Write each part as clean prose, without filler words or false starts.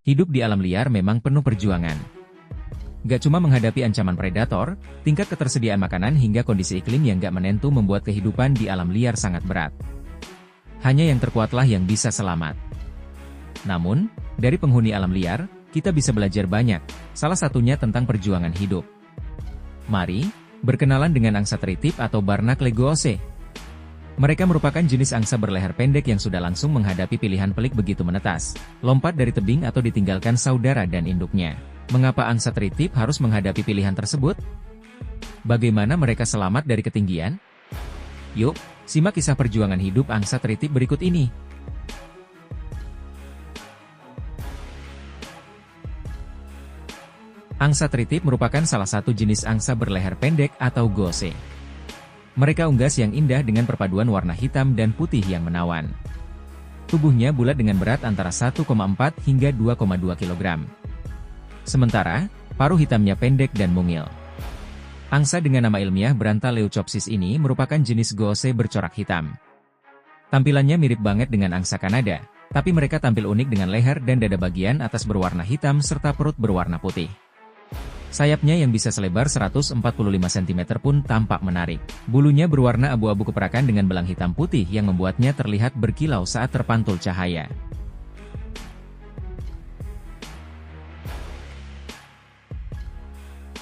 Hidup di alam liar memang penuh perjuangan. Gak cuma menghadapi ancaman predator, tingkat ketersediaan makanan hingga kondisi iklim yang gak menentu membuat kehidupan di alam liar sangat berat. Hanya yang terkuatlah yang bisa selamat. Namun, dari penghuni alam liar, kita bisa belajar banyak, salah satunya tentang perjuangan hidup. Mari, berkenalan dengan angsa tritip atau Barnacle goose. Mereka merupakan jenis angsa berleher pendek yang sudah langsung menghadapi pilihan pelik begitu menetas, lompat dari tebing atau ditinggalkan saudara dan induknya. Mengapa angsa tritip harus menghadapi pilihan tersebut? Bagaimana mereka selamat dari ketinggian? Yuk, simak kisah perjuangan hidup angsa tritip berikut ini. Angsa tritip merupakan salah satu jenis angsa berleher pendek atau goose. Mereka unggas yang indah dengan perpaduan warna hitam dan putih yang menawan. Tubuhnya bulat dengan berat antara 1,4 hingga 2,2 kg. Sementara, paruh hitamnya pendek dan mungil. Angsa dengan nama ilmiah Branta leucopsis ini merupakan jenis goose bercorak hitam. Tampilannya mirip banget dengan angsa Kanada, tapi mereka tampil unik dengan leher dan dada bagian atas berwarna hitam serta perut berwarna putih. Sayapnya yang bisa selebar 145 cm pun tampak menarik. Bulunya berwarna abu-abu keperakan dengan belang hitam putih yang membuatnya terlihat berkilau saat terpantul cahaya.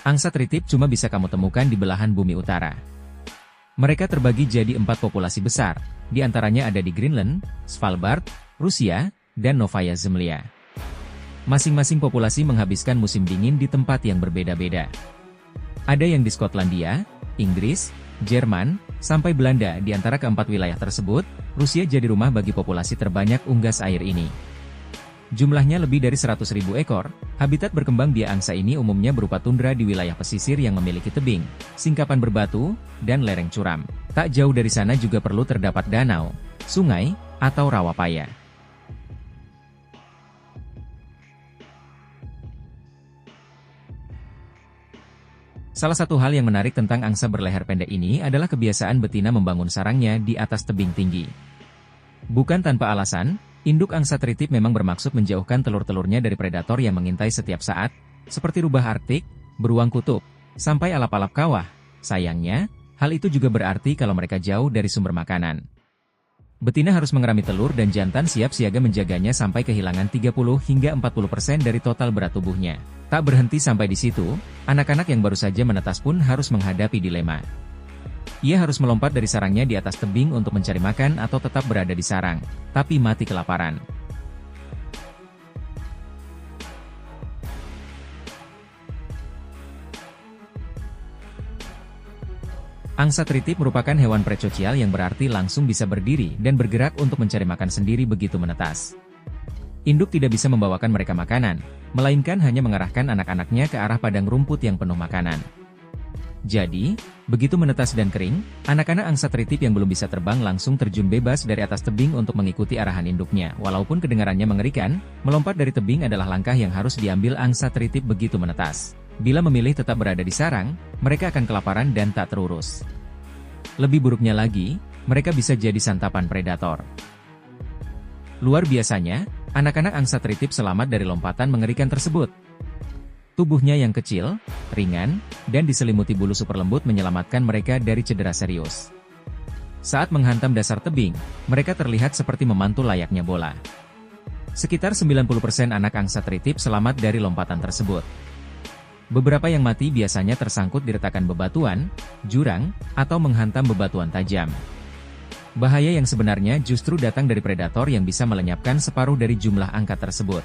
Angsa tritip cuma bisa kamu temukan di belahan bumi utara. Mereka terbagi jadi 4 populasi besar, di antaranya ada di Greenland, Svalbard, Rusia, dan Novaya Zemlya. Masing-masing populasi menghabiskan musim dingin di tempat yang berbeda-beda. Ada yang di Skotlandia, Inggris, Jerman, sampai Belanda. Di antara keempat wilayah tersebut, Rusia jadi rumah bagi populasi terbanyak unggas air ini. Jumlahnya lebih dari 100.000 ekor. Habitat berkembang biak angsa ini umumnya berupa tundra di wilayah pesisir yang memiliki tebing, singkapan berbatu, dan lereng curam. Tak jauh dari sana juga perlu terdapat danau, sungai, atau rawa paya. Salah satu hal yang menarik tentang angsa berleher pendek ini adalah kebiasaan betina membangun sarangnya di atas tebing tinggi. Bukan tanpa alasan, induk angsa tritip memang bermaksud menjauhkan telur-telurnya dari predator yang mengintai setiap saat, seperti rubah Arktik, beruang kutub, sampai alap-alap kawah. Sayangnya, hal itu juga berarti kalau mereka jauh dari sumber makanan. Betina harus mengerami telur dan jantan siap siaga menjaganya sampai kehilangan 30 hingga 40% dari total berat tubuhnya. Tak berhenti sampai di situ, anak-anak yang baru saja menetas pun harus menghadapi dilema. Ia harus melompat dari sarangnya di atas tebing untuk mencari makan atau tetap berada di sarang, tapi mati kelaparan. Angsa tritip merupakan hewan presosial yang berarti langsung bisa berdiri dan bergerak untuk mencari makan sendiri begitu menetas. Induk tidak bisa membawakan mereka makanan, melainkan hanya mengarahkan anak-anaknya ke arah padang rumput yang penuh makanan. Jadi, begitu menetas dan kering, anak-anak angsa tritip yang belum bisa terbang langsung terjun bebas dari atas tebing untuk mengikuti arahan induknya. Walaupun kedengarannya mengerikan, melompat dari tebing adalah langkah yang harus diambil angsa tritip begitu menetas. Bila memilih tetap berada di sarang, mereka akan kelaparan dan tak terurus. Lebih buruknya lagi, mereka bisa jadi santapan predator. Luar biasanya, anak-anak angsa tritip selamat dari lompatan mengerikan tersebut. Tubuhnya yang kecil, ringan, dan diselimuti bulu super lembut menyelamatkan mereka dari cedera serius. Saat menghantam dasar tebing, mereka terlihat seperti memantul layaknya bola. Sekitar 90% anak angsa tritip selamat dari lompatan tersebut. Beberapa yang mati biasanya tersangkut di retakan bebatuan, jurang, atau menghantam bebatuan tajam. Bahaya yang sebenarnya justru datang dari predator yang bisa melenyapkan separuh dari jumlah angka tersebut.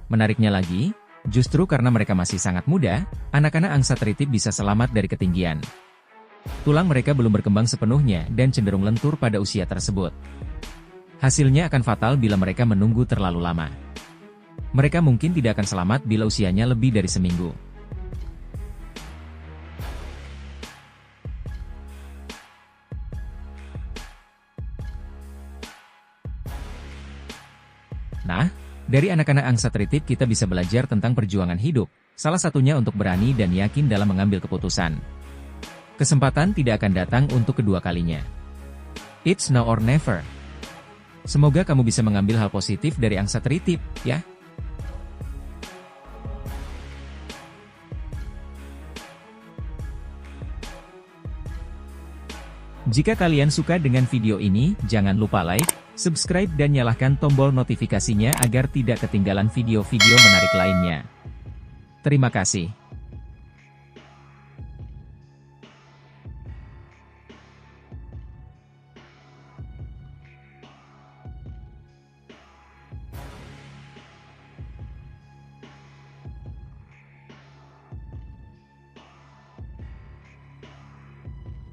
Menariknya lagi, justru karena mereka masih sangat muda, anak-anak angsa tritip bisa selamat dari ketinggian. Tulang mereka belum berkembang sepenuhnya dan cenderung lentur pada usia tersebut. Hasilnya akan fatal bila mereka menunggu terlalu lama. Mereka mungkin tidak akan selamat bila usianya lebih dari seminggu. Nah, dari anak-anak angsa tritip kita bisa belajar tentang perjuangan hidup, salah satunya untuk berani dan yakin dalam mengambil keputusan. Kesempatan tidak akan datang untuk kedua kalinya. It's now or never. Semoga kamu bisa mengambil hal positif dari angsa tritip, ya. Jika kalian suka dengan video ini, jangan lupa like, subscribe dan nyalakan tombol notifikasinya agar tidak ketinggalan video-video menarik lainnya. Terima kasih.